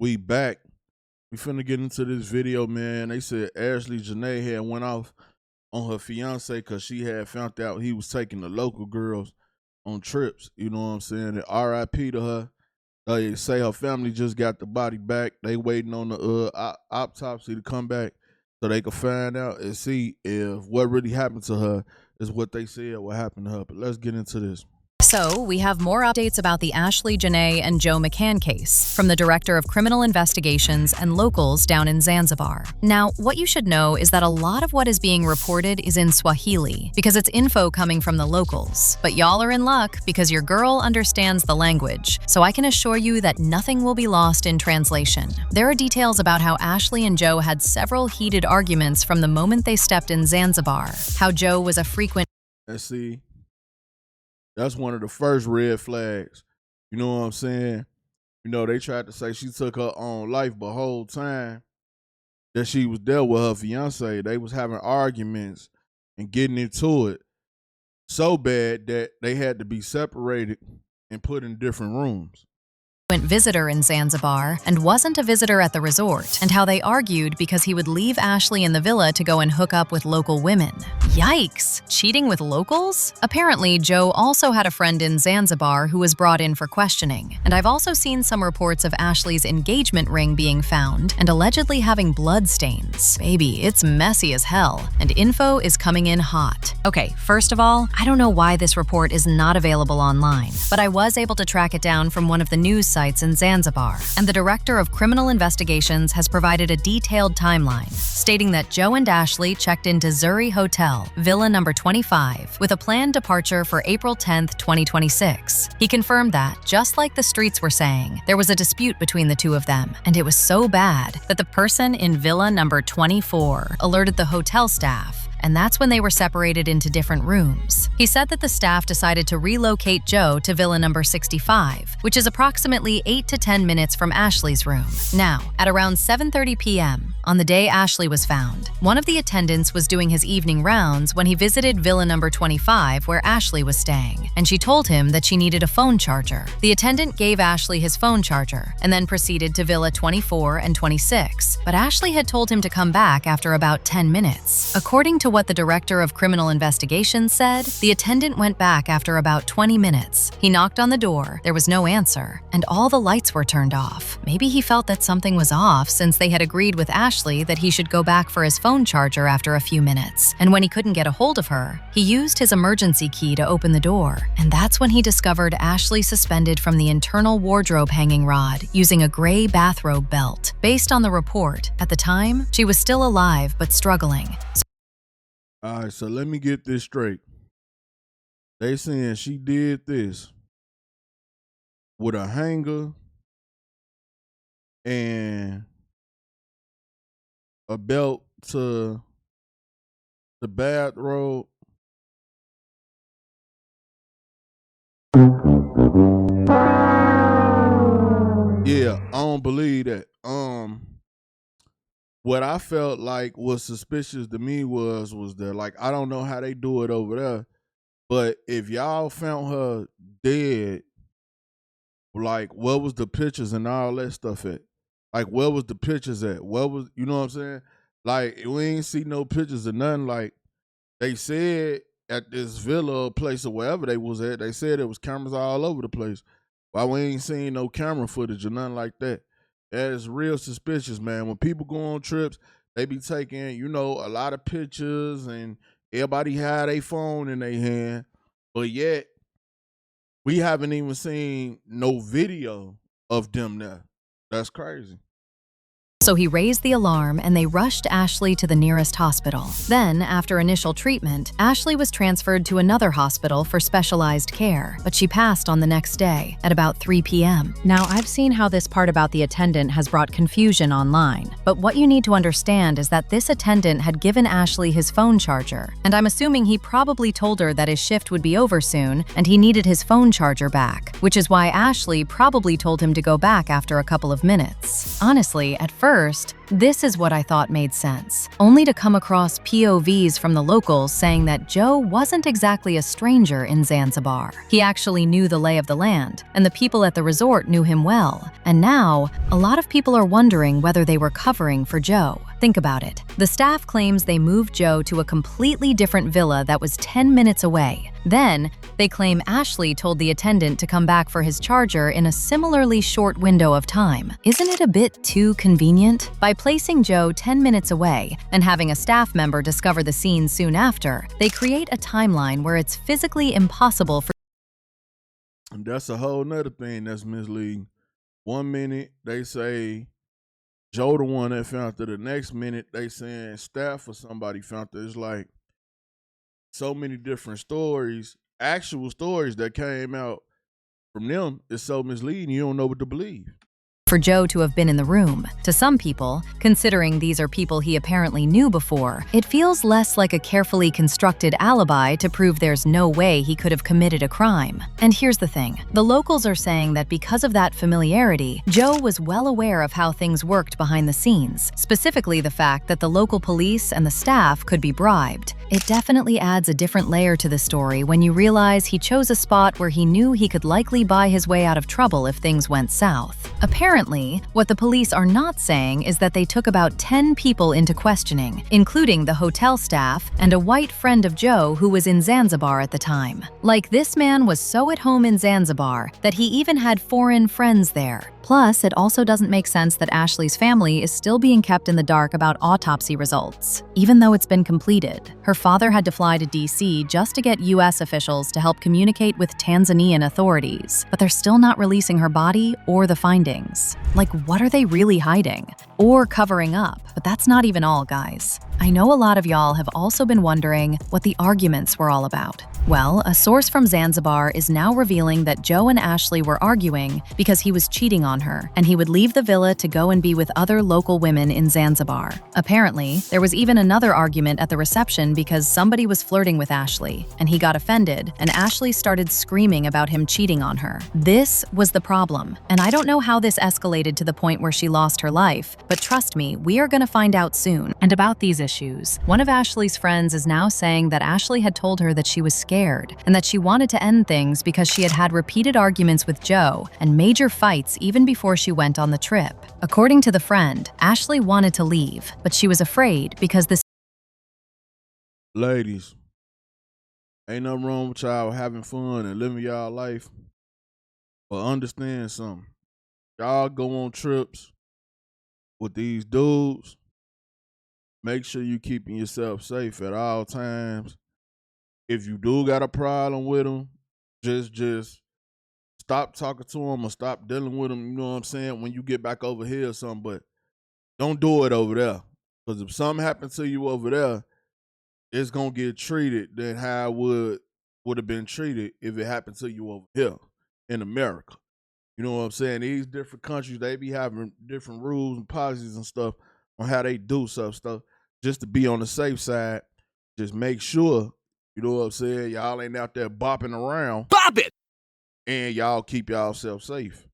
We back. We finna get into this video, man. They said Ashlee Jenae had went off on her fiance because she had found out he was taking the local girls on trips. You know what I'm saying? And R.I.P. to her. They say her family just got the body back. They waiting on the autopsy to come back so they can find out and see if what really happened to her is what they said what happened to her. But let's get into this. So, we have more updates about the Ashlee Jenae and Joe McCann case from the Director of Criminal Investigations and locals down in Zanzibar. Now, what you should know is that a lot of what is being reported is in Swahili because it's info coming from the locals. But y'all are in luck because your girl understands the language, so I can assure you that nothing will be lost in translation. There are details about how Ashlee and Joe had several heated arguments from the moment they stepped in Zanzibar, how Joe was a frequent— Let's see. That's one of the first red flags. You know what I'm saying? You know, they tried to say she took her own life, but whole time that she was there with her fiance, they was having arguments and getting into it so bad that they had to be separated and put in different rooms. Visitor in Zanzibar and wasn't a visitor at the resort, and how they argued because he would leave Ashlee in the villa to go and hook up with local women. Yikes! Cheating with locals? Apparently, Joe also had a friend in Zanzibar who was brought in for questioning, and I've also seen some reports of Ashlee's engagement ring being found and allegedly having blood stains. Baby, it's messy as hell, and info is coming in hot. Okay, first of all, I don't know why this report is not available online, but I was able to track it down from one of the news sites in Zanzibar, and the Director of Criminal Investigations has provided a detailed timeline, stating that Joe and Ashlee checked into Zuri Hotel, Villa number 25, with a planned departure for April 10, 2026. He confirmed that, just like the streets were saying, there was a dispute between the two of them, and it was so bad that the person in Villa number 24 alerted the hotel staff, and that's when they were separated into different rooms. He said that the staff decided to relocate Joe to Villa number 65, which is approximately 8 to 10 minutes from Ashlee's room. Now, at around 7:30 p.m., on the day Ashlee was found, one of the attendants was doing his evening rounds when he visited Villa number 25 where Ashlee was staying, and she told him that she needed a phone charger. The attendant gave Ashlee his phone charger and then proceeded to Villa 24 and 26, but Ashlee had told him to come back after about 10 minutes. According to what the Director of Criminal Investigations said, the attendant went back after about 20 minutes. He knocked on the door, there was no answer, and all the lights were turned off. Maybe he felt that something was off since they had agreed with Ashlee that he should go back for his phone charger after a few minutes. And when he couldn't get a hold of her, he used his emergency key to open the door. And that's when he discovered Ashlee suspended from the internal wardrobe hanging rod using a gray bathrobe belt. Based on the report, at the time, she was still alive but struggling. All right, so let me get this straight. They saying she did this with a hanger and a belt to the bathrobe. Yeah, I don't believe that. What I felt like was suspicious to me was that, like, I don't know how they do it over there, but if y'all found her dead, like, what was the pictures and all that stuff at? Like, where was the pictures at? What was, you know what I'm saying? Like, we ain't see no pictures of nothing. Like, they said at this villa or place or wherever they was at, they said there was cameras all over the place. Why we ain't seen no camera footage or nothing like that? That is real suspicious, man. When people go on trips, they be taking, you know, a lot of pictures and everybody had a phone in their hand. But yet, we haven't even seen no video of them there. That's crazy. So he raised the alarm and they rushed Ashlee to the nearest hospital. Then, after initial treatment, Ashlee was transferred to another hospital for specialized care, but she passed on the next day at about 3 p.m. Now, I've seen how this part about the attendant has brought confusion online, but what you need to understand is that this attendant had given Ashlee his phone charger, and I'm assuming he probably told her that his shift would be over soon and he needed his phone charger back, which is why Ashlee probably told him to go back after a couple of minutes. Honestly, at first, This is what I thought made sense, only to come across POVs from the locals saying that Joe wasn't exactly a stranger in Zanzibar. He actually knew the lay of the land, and the people at the resort knew him well. And now, a lot of people are wondering whether they were covering for Joe. Think about it. The staff claims they moved Joe to a completely different villa that was 10 minutes away. Then, they claim Ashlee told the attendant to come back for his charger in a similarly short window of time. Isn't it a bit too convenient? By placing Joe 10 minutes away and having a staff member discover the scene soon after, they create a timeline where it's physically impossible for. And that's a whole nother thing that's misleading. 1 minute, they say Joe the one that found it. The next minute, they saying staff or somebody found it. It's like so many different stories, actual stories that came out from them. It's so misleading, you don't know what to believe. For Joe to have been in the room. To some people, considering these are people he apparently knew before, it feels less like a carefully constructed alibi to prove there's no way he could have committed a crime. And here's the thing. The locals are saying that because of that familiarity, Joe was well aware of how things worked behind the scenes, specifically the fact that the local police and the staff could be bribed. It definitely adds a different layer to the story when you realize he chose a spot where he knew he could likely buy his way out of trouble if things went south. Apparently, what the police are not saying is that they took about 10 people into questioning, including the hotel staff and a white friend of Joe who was in Zanzibar at the time. Like, this man was so at home in Zanzibar that he even had foreign friends there. Plus, it also doesn't make sense that Ashlee's family is still being kept in the dark about autopsy results, even though it's been completed. Her father had to fly to DC just to get US officials to help communicate with Tanzanian authorities, but they're still not releasing her body or the findings. Like, what are they really hiding? Or covering up? But that's not even all, guys. I know a lot of y'all have also been wondering what the arguments were all about. Well, a source from Zanzibar is now revealing that Joe and Ashlee were arguing because he was cheating on her, and he would leave the villa to go and be with other local women in Zanzibar. Apparently, there was even another argument at the reception because somebody was flirting with Ashlee, and he got offended, and Ashlee started screaming about him cheating on her. This was the problem, and I don't know how this escalated to the point where she lost her life, but trust me, we are gonna find out soon. And about these issues, one of Ashlee's friends is now saying that Ashlee had told her that she was scared and that she wanted to end things because she had had repeated arguments with Joe and major fights even before she went on the trip. According to the friend, Ashlee wanted to leave, but she was afraid because this. Ladies, ain't nothing wrong with y'all having fun and living y'all life, but understand something. Y'all go on trips with these dudes, make sure you keeping yourself safe at all times. If you do got a problem with them, just stop talking to them or stop dealing with them, you know what I'm saying, when you get back over here or something, but don't do it over there. Because if something happens to you over there, it's going to get treated than how it would have been treated if it happened to you over here in America. You know what I'm saying? These different countries, they be having different rules and policies and stuff on how they do stuff. Just to be on the safe side, just make sure, you know what I'm saying, y'all ain't out there bopping around. Bop it! And y'all keep yourself safe.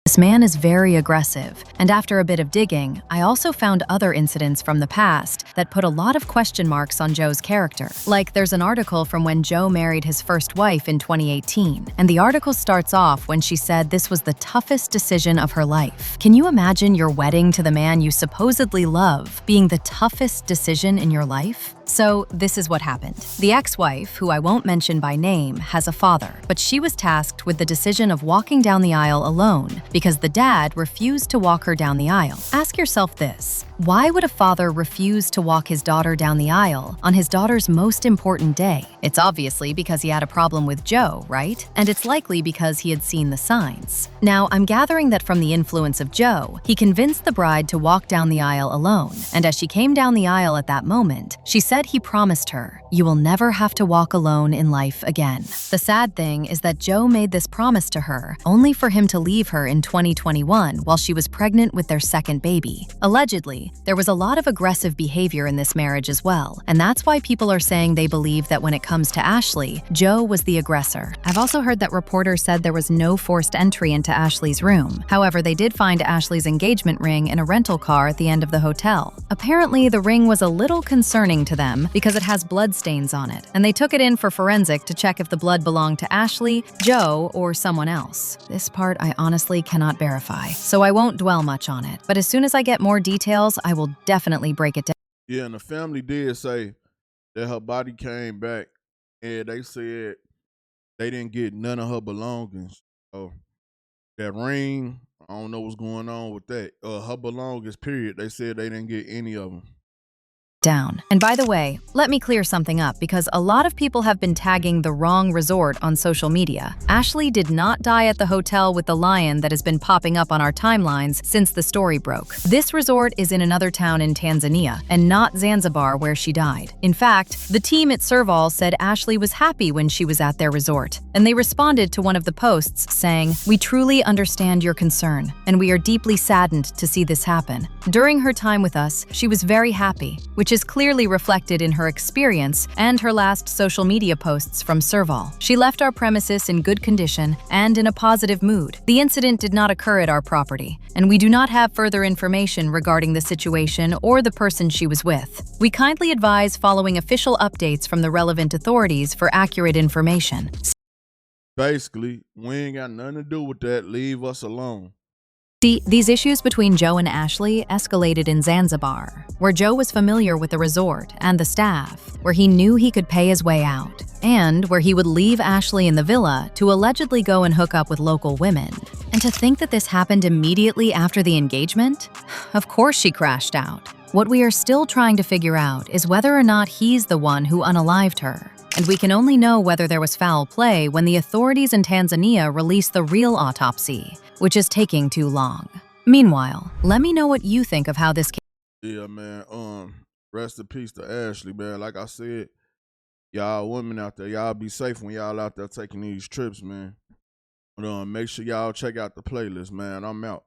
This man is very aggressive, and after a bit of digging, I also found other incidents from the past that put a lot of question marks on Joe's character. Like, there's an article from when Joe married his first wife in 2018, and the article starts off when she said this was the toughest decision of her life. Can you imagine your wedding to the man you supposedly love being the toughest decision in your life? So this is what happened. The ex-wife, who I won't mention by name, has a father, but she was tasked with the decision of walking down the aisle alone because the dad refused to walk her down the aisle. Ask yourself this: why would a father refuse to walk his daughter down the aisle on his daughter's most important day? It's obviously because he had a problem with Joe, right? And it's likely because he had seen the signs. Now, I'm gathering that from the influence of Joe, he convinced the bride to walk down the aisle alone, and as she came down the aisle at that moment, she said he promised her, "You will never have to walk alone in life again." The sad thing is that Joe made this promise to her only for him to leave her in 2021 while she was pregnant with their second baby. Allegedly, family, there was a lot of aggressive behavior in this marriage as well, and that's why people are saying they believe that when it comes to Ashlee, Joe was the aggressor. I've also heard that reporters said there was no forced entry into Ashlee's room. However, they did find Ashlee's engagement ring in a rental car at the end of the hotel. Apparently, the ring was a little concerning to them because it has bloodstains on it, and they took it in for forensic to check if the blood belonged to Ashlee, Joe, or someone else. This part I honestly cannot verify, so I won't dwell much on it. But as soon as I get more details, I will definitely break it down. Yeah, and the family did say that her body came back, and they said they didn't get none of her belongings. So that ring, I don't know what's going on with that. Her belongings, period. They said they didn't get any of them. Down. And by the way, let me clear something up because a lot of people have been tagging the wrong resort on social media. Ashlee did not die at the hotel with the lion that has been popping up on our timelines since the story broke. This resort is in another town in Tanzania and not Zanzibar where she died. In fact, the team at Serval said Ashlee was happy when she was at their resort, and they responded to one of the posts saying, "We truly understand your concern, and we are deeply saddened to see this happen. During her time with us, she was very happy," which is clearly reflected in her experience and her last social media posts from Serval. She left our premises in good condition and in a positive mood. The incident did not occur at our property, and we do not have further information regarding the situation or the person she was with. We kindly advise following official updates from the relevant authorities for accurate information. Basically, we ain't got nothing to do with that. Leave us alone. See, these issues between Joe and Ashlee escalated in Zanzibar, where Joe was familiar with the resort and the staff, where he knew he could pay his way out, and where he would leave Ashlee in the villa to allegedly go and hook up with local women. And to think that this happened immediately after the engagement? Of course she crashed out. What we are still trying to figure out is whether or not he's the one who unalived her. And we can only know whether there was foul play when the authorities in Tanzania release the real autopsy, which is taking too long. Meanwhile, let me know what you think of how this came. Yeah, man. Rest in peace to Ashlee, man. Like I said, y'all women out there, y'all be safe when y'all out there taking these trips, man. But make sure y'all check out the playlist, man. I'm out.